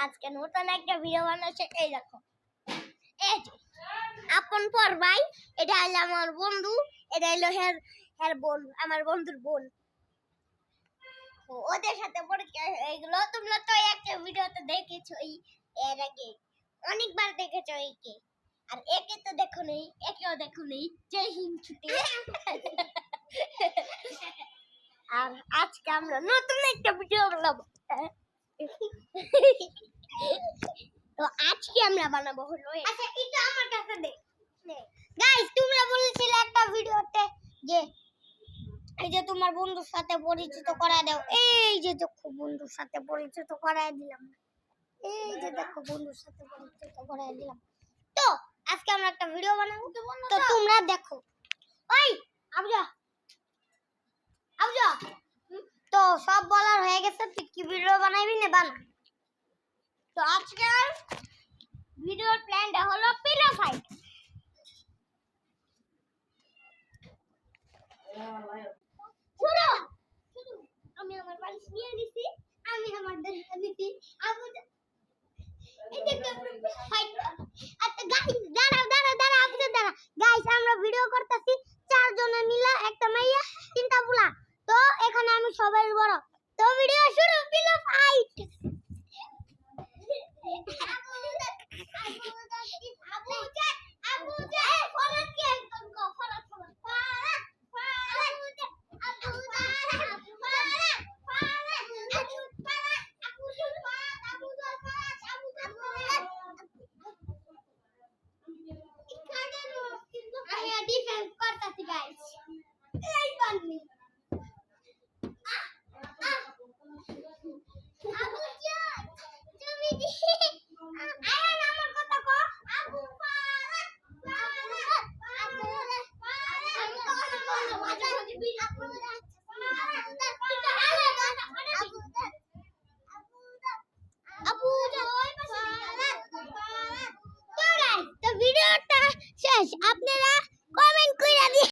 আজকে নতুন একটা ভিডিও বানাচ্ছে। এই দেখো, এই যে আপন পর ভাই, এটা হলো আমার বন্ধু, এটা হলো হের বোন, আমার বন্ধুর বোন। ওদের সাথে পরিচয় হয়ে গেল। তোমরা তো একটা ভিডিওতে দেখেছো এর আগে, অনেকবার দেখেছো একে। আর একে তো দেখো নেই, একেও দেখো নেই। জয় হিন্দ ছুটি। আর আজকে আমরা নতুন একটা ভিডিও বানাবো। তো আজকে আমরা বানাবো হলো, আচ্ছা এটা আমার কাছে দে। গাইস, তোমরা বলেছিলে একটা ভিডিওতে যে এই যে তোমার বন্ধুর সাথে পরিচিত করায় দাও। এই যে দেখো বন্ধুর সাথে পরিচিত করায় দিলাম। এই যে দেখো বন্ধুর সাথে পরিচিত করায় দিলাম। তো আজকে আমরা একটা ভিডিও বানাবো, তো তোমরা দেখো। ওই আবজা আবজা, তো সব বলার হয়ে গেছে, তুই কি ভিডিও বানাবি না বানা। তো আজকের ভিডিওর প্ল্যানটা হলো পিলো ফাইট। শুনো, আমি আমার বালিশ নিয়ে নিছি, আমি আমার দেশে নিছি। এই যে ফাইট